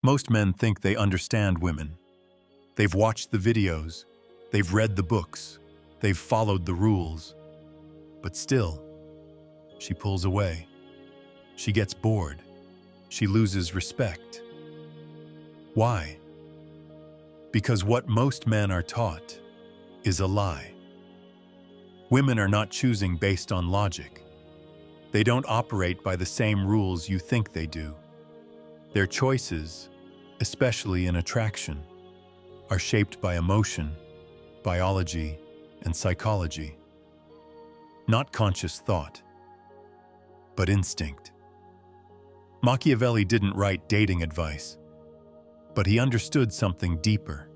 Most men think they understand women. They've watched the videos, they've read the books, they've followed the rules. But still, she pulls away. She gets bored. She loses respect. Why? Because what most men are taught is a lie. Women are not choosing based on logic. They don't operate by the same rules you think they do. Their choices, especially in attraction, are shaped by emotion, biology, and psychology. Not conscious thought, but instinct. Machiavelli didn't write dating advice, but he understood something deeper.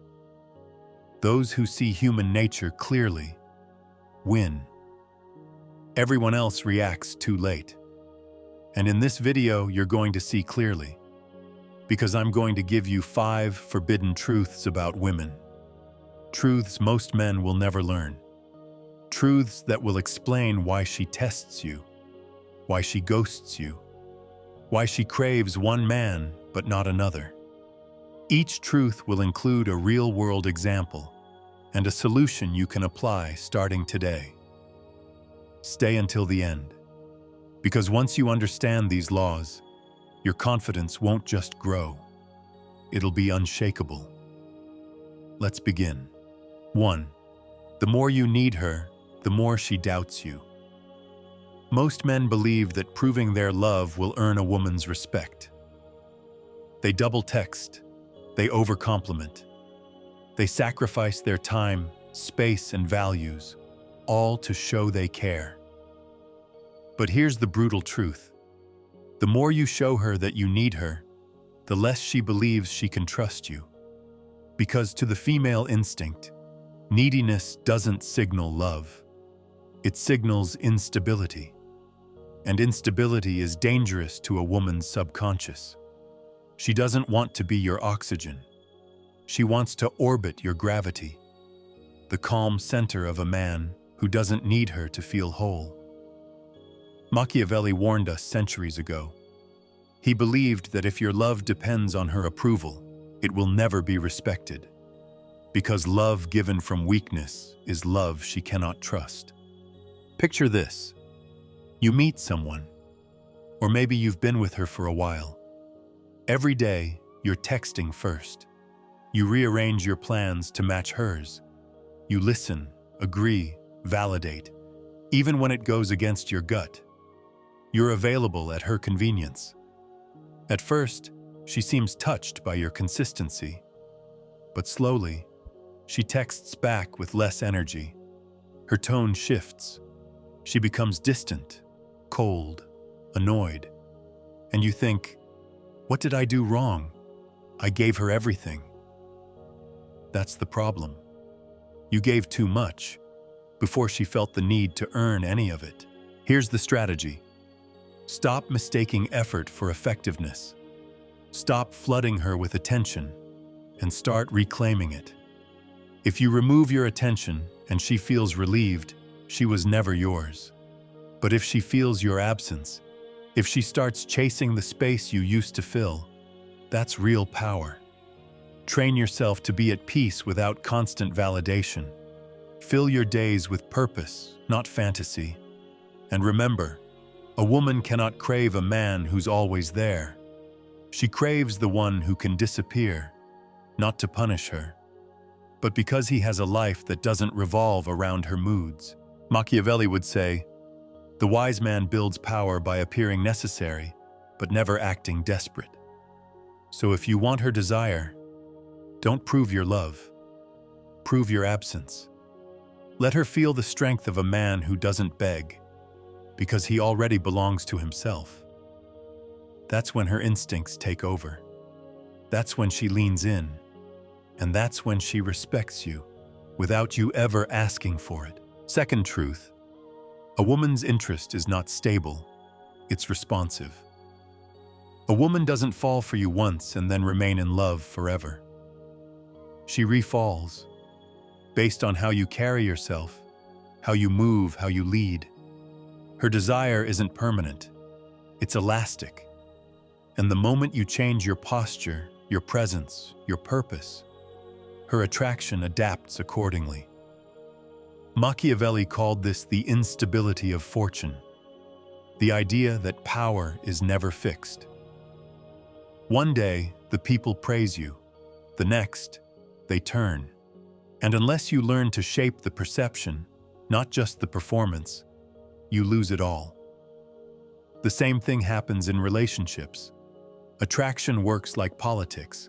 Those who see human nature clearly win. Everyone else reacts too late. And in this video, you're going to see clearly, because I'm going to give you 5 forbidden truths about women. Truths most men will never learn. Truths that will explain why she tests you, why she ghosts you, why she craves one man but not another. Each truth will include a real-world example and a solution you can apply starting today. Stay until the end, because once you understand these laws, your confidence won't just grow, it'll be unshakable. Let's begin. 1. The more you need her, the more she doubts you. Most men believe that proving their love will earn a woman's respect. They double text, they overcompliment. They sacrifice their time, space, and values, all to show they care. But here's the brutal truth. The more you show her that you need her, the less she believes she can trust you. Because to the female instinct, neediness doesn't signal love. It signals instability. And instability is dangerous to a woman's subconscious. She doesn't want to be your oxygen. She wants to orbit your gravity, the calm center of a man who doesn't need her to feel whole. Machiavelli warned us centuries ago. He believed that if your love depends on her approval, it will never be respected. Because love given from weakness is love she cannot trust. Picture this. You meet someone, or maybe you've been with her for a while. Every day, you're texting first. You rearrange your plans to match hers. You listen, agree, validate, even when it goes against your gut. You're available at her convenience. At first, she seems touched by your consistency. But slowly, she texts back with less energy. Her tone shifts. She becomes distant, cold, annoyed. And you think, what did I do wrong? I gave her everything. That's the problem. You gave too much before she felt the need to earn any of it. Here's the strategy. Stop mistaking effort for effectiveness. Stop flooding her with attention and start reclaiming it. If you remove your attention and she feels relieved, she was never yours. But if she feels your absence, if she starts chasing the space you used to fill, that's real power. Train yourself to be at peace without constant validation. Fill your days with purpose, not fantasy. And remember, a woman cannot crave a man who's always there. She craves the one who can disappear, not to punish her, but because he has a life that doesn't revolve around her moods. Machiavelli would say, "The wise man builds power by appearing necessary, but never acting desperate." So if you want her desire, don't prove your love. Prove your absence. Let her feel the strength of a man who doesn't beg, because he already belongs to himself. That's when her instincts take over. That's when she leans in. And that's when she respects you, without you ever asking for it. Second truth, a woman's interest is not stable, it's responsive. A woman doesn't fall for you once and then remain in love forever. She refalls, based on how you carry yourself, how you move, how you lead. Her desire isn't permanent, it's elastic. And the moment you change your posture, your presence, your purpose, her attraction adapts accordingly. Machiavelli called this the instability of fortune, the idea that power is never fixed. One day, the people praise you. The next, they turn. And unless you learn to shape the perception, not just the performance, you lose it all. The same thing happens in relationships. Attraction works like politics.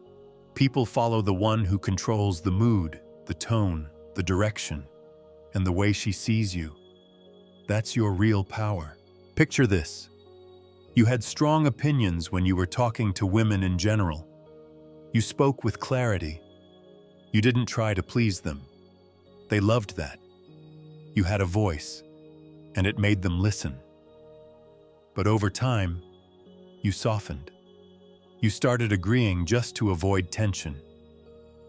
People follow the one who controls the mood, the tone, the direction, and the way she sees you. That's your real power. Picture this. You had strong opinions when you were talking to women in general. You spoke with clarity. You didn't try to please them. They loved that. You had a voice, and it made them listen. But over time, you softened. You started agreeing just to avoid tension.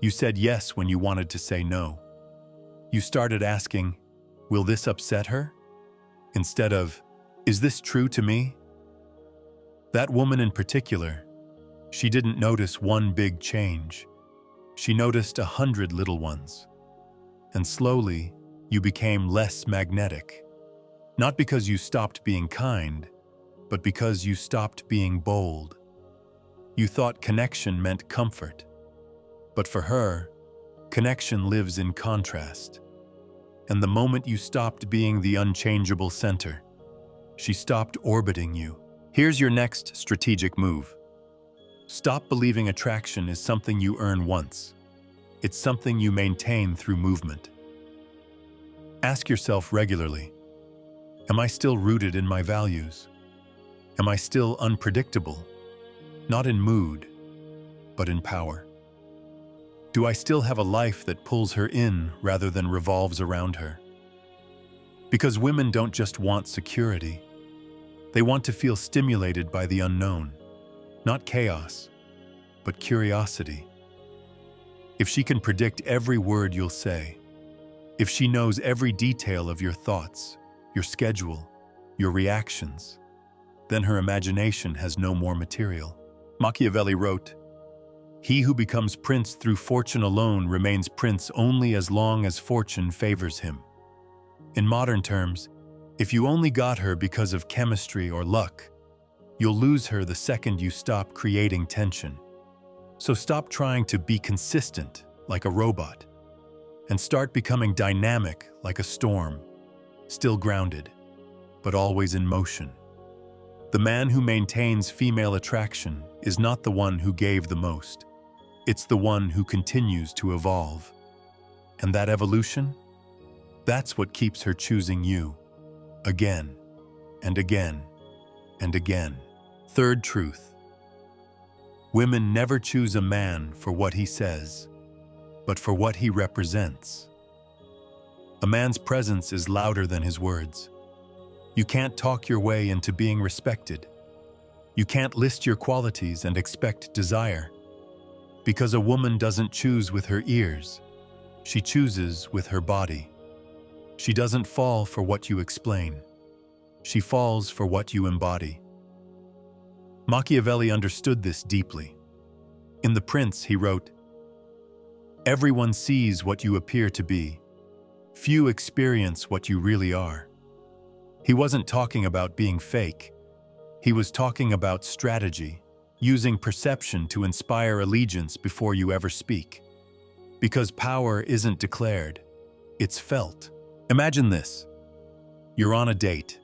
You said yes when you wanted to say no. You started asking, "Will this upset her?" instead of, "Is this true to me?" That woman in particular, she didn't notice one big change. She noticed 100 little ones. And slowly, you became less magnetic. Not because you stopped being kind, but because you stopped being bold. You thought connection meant comfort. But for her, connection lives in contrast. And the moment you stopped being the unchangeable center, she stopped orbiting you. Here's your next strategic move. Stop believing attraction is something you earn once. It's something you maintain through movement. Ask yourself regularly, am I still rooted in my values? Am I still unpredictable? Not in mood, but in power. Do I still have a life that pulls her in rather than revolves around her? Because women don't just want security. They want to feel stimulated by the unknown, not chaos, but curiosity. If she can predict every word you'll say, if she knows every detail of your thoughts, your schedule, your reactions, then her imagination has no more material. Machiavelli wrote, "He who becomes prince through fortune alone remains prince only as long as fortune favors him." In modern terms, if you only got her because of chemistry or luck, you'll lose her the second you stop creating tension. So stop trying to be consistent like a robot, and start becoming dynamic like a storm, still grounded, but always in motion. The man who maintains female attraction is not the one who gave the most. It's the one who continues to evolve. And that evolution? That's what keeps her choosing you, again, and again, and again. Third truth. Women never choose a man for what he says, but for what he represents. A man's presence is louder than his words. You can't talk your way into being respected. You can't list your qualities and expect desire. Because a woman doesn't choose with her ears, she chooses with her body. She doesn't fall for what you explain. She falls for what you embody. Machiavelli understood this deeply. In The Prince, he wrote, "Everyone sees what you appear to be. Few experience what you really are." He wasn't talking about being fake. He was talking about strategy, using perception to inspire allegiance before you ever speak. Because power isn't declared, it's felt. Imagine this. You're on a date.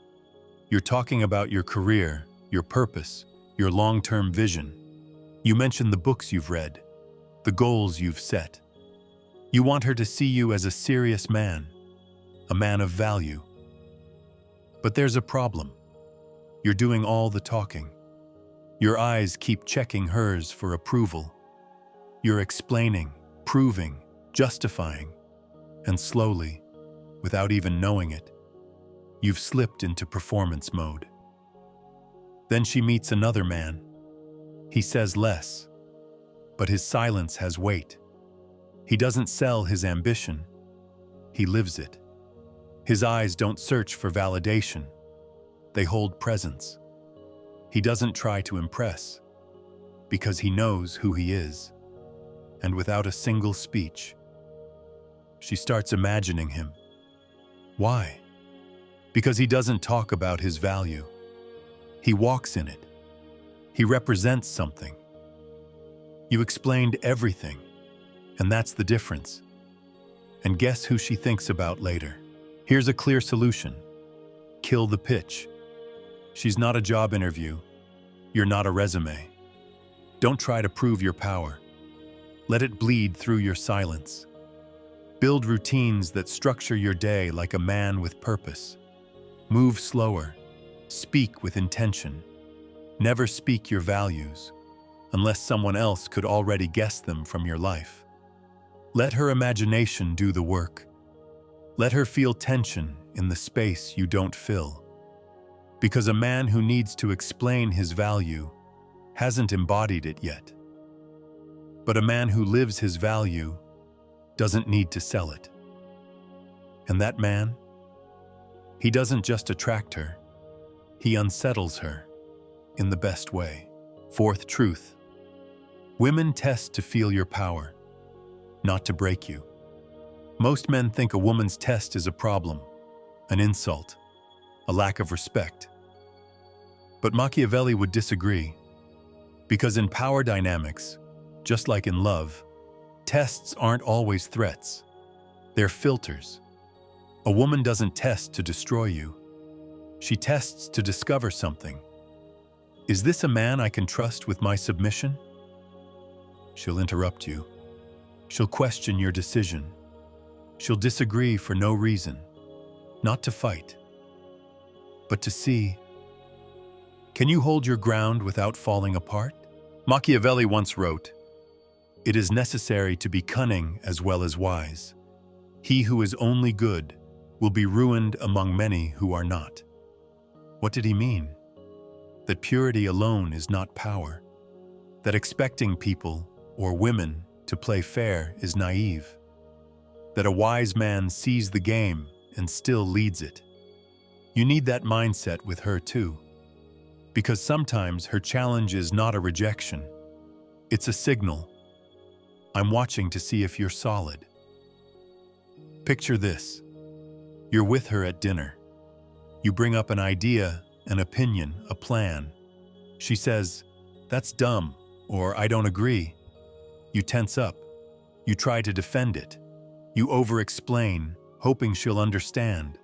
You're talking about your career, your purpose, your long-term vision. You mention the books you've read, the goals you've set. You want her to see you as a serious man, a man of value. But there's a problem. You're doing all the talking. Your eyes keep checking hers for approval. You're explaining, proving, justifying, and slowly, without even knowing it, you've slipped into performance mode. Then she meets another man. He says less, but his silence has weight. He doesn't sell his ambition. He lives it. His eyes don't search for validation. They hold presence. He doesn't try to impress. because he knows who he is. And without a single speech, she starts imagining him. Why? Because he doesn't talk about his value. He walks in it. He represents something. You explained everything, and that's the difference. And guess who she thinks about later? Here's a clear solution. Kill the pitch. She's not a job interview. You're not a resume. Don't try to prove your power. Let it bleed through your silence. Build routines that structure your day like a man with purpose. Move slower. Speak with intention. Never speak your values unless someone else could already guess them from your life. Let her imagination do the work. Let her feel tension in the space you don't fill. Because a man who needs to explain his value hasn't embodied it yet. But a man who lives his value doesn't need to sell it. And that man, he doesn't just attract her, he unsettles her in the best way. Fourth truth. Women test to feel your power, not to break you. Most men think a woman's test is a problem, an insult, a lack of respect. But Machiavelli would disagree, because in power dynamics, just like in love, tests aren't always threats. They're filters. A woman doesn't test to destroy you. She tests to discover something. Is this a man I can trust with my submission? She'll interrupt you. She'll question your decision. She'll disagree for no reason, not to fight, but to see. Can you hold your ground without falling apart? Machiavelli once wrote, "It is necessary to be cunning as well as wise. He who is only good will be ruined among many who are not." What did he mean? That purity alone is not power. That expecting people or women to play fair is naive. That a wise man sees the game and still leads it. You need that mindset with her too. Because sometimes her challenge is not a rejection. It's a signal. I'm watching to see if you're solid. Picture this. You're with her at dinner. You bring up an idea, an opinion, a plan. She says, "That's dumb," or "I don't agree." You tense up. You try to defend it. You over-explain, hoping she'll understand.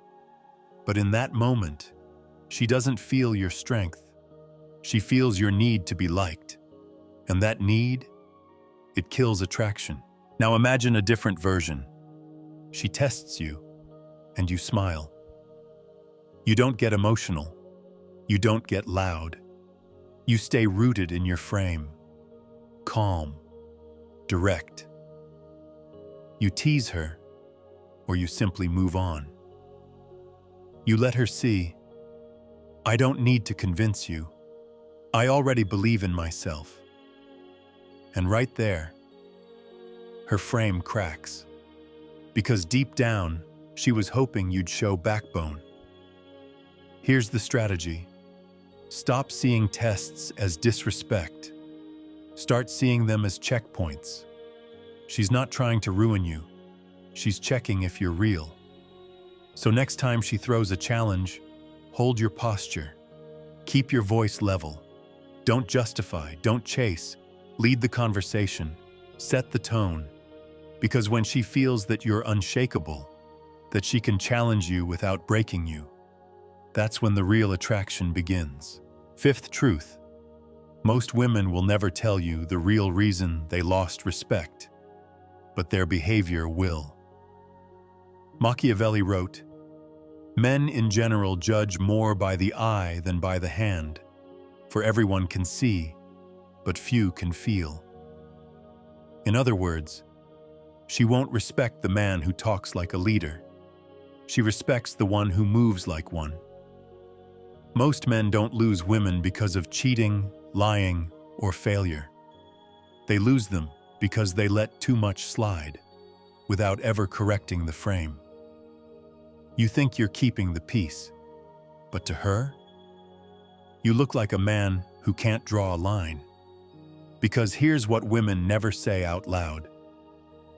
But in that moment, she doesn't feel your strength. She feels your need to be liked. And that need, it kills attraction. Now imagine a different version. She tests you, and you smile. You don't get emotional. You don't get loud. You stay rooted in your frame. Calm. Direct. You tease her, or you simply move on. You let her see, I don't need to convince you. I already believe in myself. And right there, her frame cracks. Because deep down, she was hoping you'd show backbone. Here's the strategy. Stop seeing tests as disrespect. Start seeing them as checkpoints. She's not trying to ruin you. She's checking if you're real. So next time she throws a challenge, hold your posture. Keep your voice level. Don't justify, don't chase. Lead the conversation. Set the tone. Because when she feels that you're unshakable, that she can challenge you without breaking you, that's when the real attraction begins. Fifth truth. Most women will never tell you the real reason they lost respect, but their behavior will. Machiavelli wrote, "Men in general judge more by the eye than by the hand, for everyone can see, but few can feel." In other words, she won't respect the man who talks like a leader. She respects the one who moves like one. Most men don't lose women because of cheating, lying, or failure. They lose them because they let too much slide, without ever correcting the frame. You think you're keeping the peace, but to her, you look like a man who can't draw a line. Because here's what women never say out loud.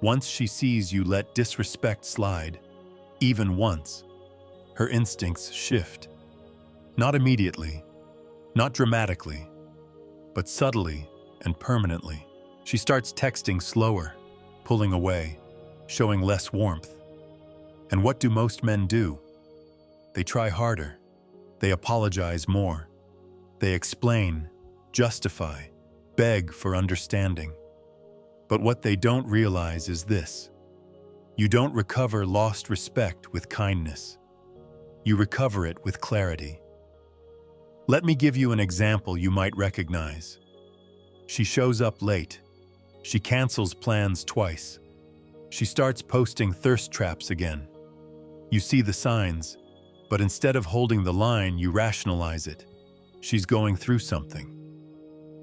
Once she sees you let disrespect slide, even once, her instincts shift. Not immediately, not dramatically, but subtly and permanently. She starts texting slower, pulling away, showing less warmth. And what do most men do? They try harder. They apologize more. They explain, justify, beg for understanding. But what they don't realize is this: you don't recover lost respect with kindness. You recover it with clarity. Let me give you an example you might recognize. She shows up late. She cancels plans twice. She starts posting thirst traps again. You see the signs, but instead of holding the line, you rationalize it. She's going through something.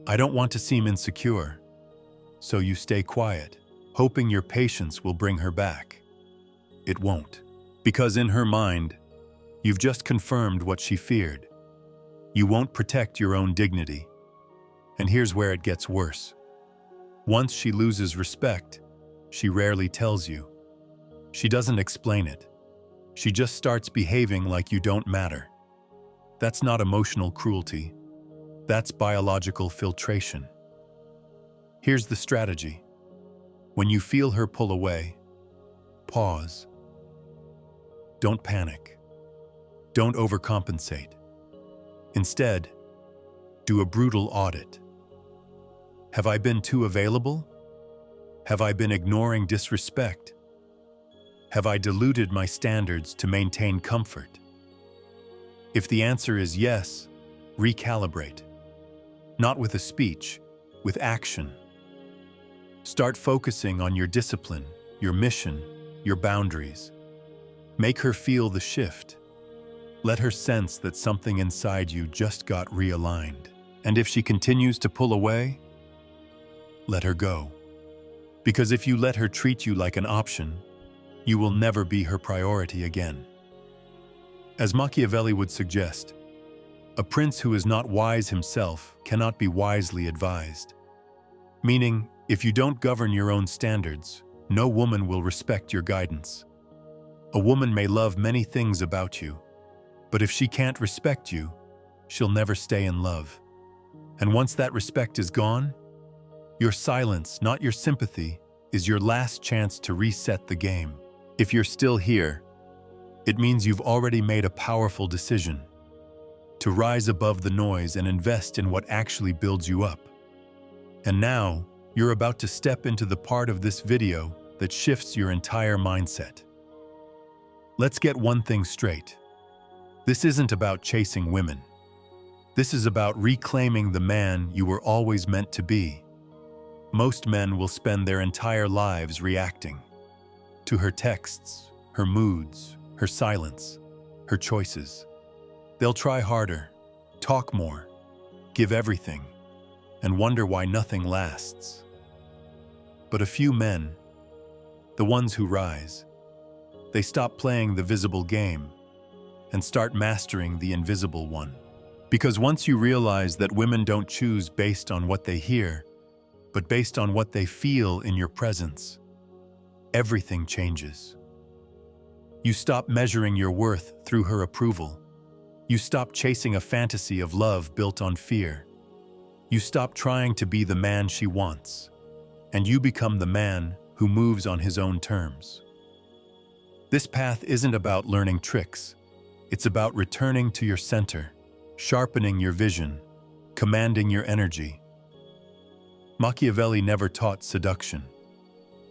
I don't want to seem insecure. So you stay quiet, hoping your patience will bring her back. It won't. Because in her mind, you've just confirmed what she feared. You won't protect your own dignity. And here's where it gets worse. Once she loses respect, she rarely tells you. She doesn't explain it. She just starts behaving like you don't matter. That's not emotional cruelty. That's biological filtration. Here's the strategy. When you feel her pull away, pause. Don't panic. Don't overcompensate. Instead, do a brutal audit. Have I been too available? Have I been ignoring disrespect? Have I diluted my standards to maintain comfort? If the answer is yes, recalibrate. Not with a speech, with action. Start focusing on your discipline, your mission, your boundaries. Make her feel the shift. Let her sense that something inside you just got realigned. And if she continues to pull away, let her go. Because if you let her treat you like an option, you will never be her priority again. As Machiavelli would suggest, a prince who is not wise himself cannot be wisely advised. Meaning, if you don't govern your own standards, no woman will respect your guidance. A woman may love many things about you, but if she can't respect you, she'll never stay in love. And once that respect is gone, your silence, not your sympathy, is your last chance to reset the game. If you're still here, it means you've already made a powerful decision to rise above the noise and invest in what actually builds you up. And now, you're about to step into the part of this video that shifts your entire mindset. Let's get one thing straight. This isn't about chasing women. This is about reclaiming the man you were always meant to be. Most men will spend their entire lives reacting to her texts, her moods, her silence, her choices. They'll try harder, talk more, give everything, and wonder why nothing lasts. But a few men, the ones who rise, they stop playing the visible game and start mastering the invisible one. Because once you realize that women don't choose based on what they hear, but based on what they feel in your presence, everything changes. You stop measuring your worth through her approval. You stop chasing a fantasy of love built on fear. You stop trying to be the man she wants, and you become the man who moves on his own terms. This path isn't about learning tricks. It's about returning to your center, sharpening your vision, commanding your energy. Machiavelli never taught seduction,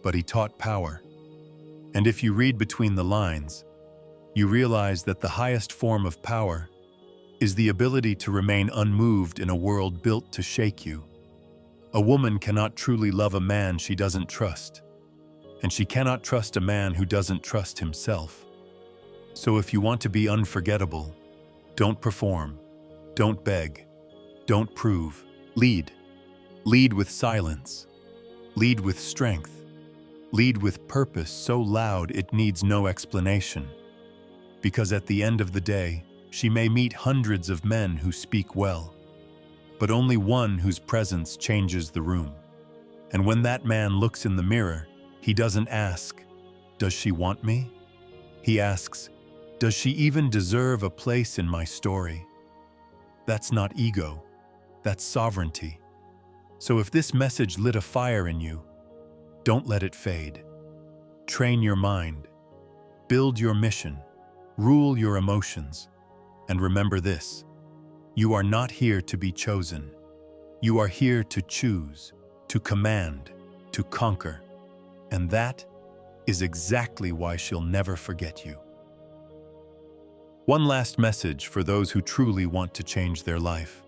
but he taught power. And if you read between the lines, you realize that the highest form of power is the ability to remain unmoved in a world built to shake you. A woman cannot truly love a man she doesn't trust, and she cannot trust a man who doesn't trust himself. So if you want to be unforgettable, don't perform, don't beg, don't prove, lead. Lead with silence. Lead with strength. Lead with purpose so loud it needs no explanation. Because at the end of the day, she may meet hundreds of men who speak well, but only one whose presence changes the room. And when that man looks in the mirror, he doesn't ask, "Does she want me?" He asks, "Does she even deserve a place in my story?" That's not ego, that's sovereignty. So if this message lit a fire in you, don't let it fade. Train your mind, build your mission, rule your emotions, and remember this: you are not here to be chosen. You are here to choose, to command, to conquer. And that is exactly why she'll never forget you. One last message for those who truly want to change their life.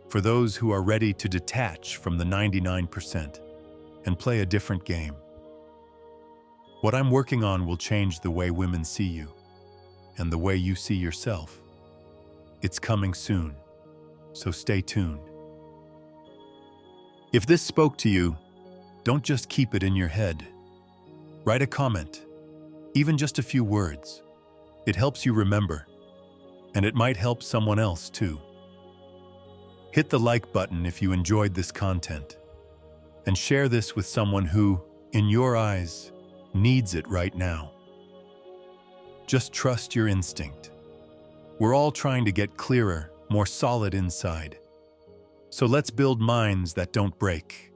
For those who are ready to detach from the 99% and play a different game. What I'm working on will change the way women see you and the way you see yourself. It's coming soon, so stay tuned. If this spoke to you, don't just keep it in your head. Write a comment, even just a few words. It helps you remember, and it might help someone else too. Hit the like button if you enjoyed this content, and share this with someone who, in your eyes, needs it right now. Just trust your instinct. We're all trying to get clearer, more solid inside. So let's build minds that don't break.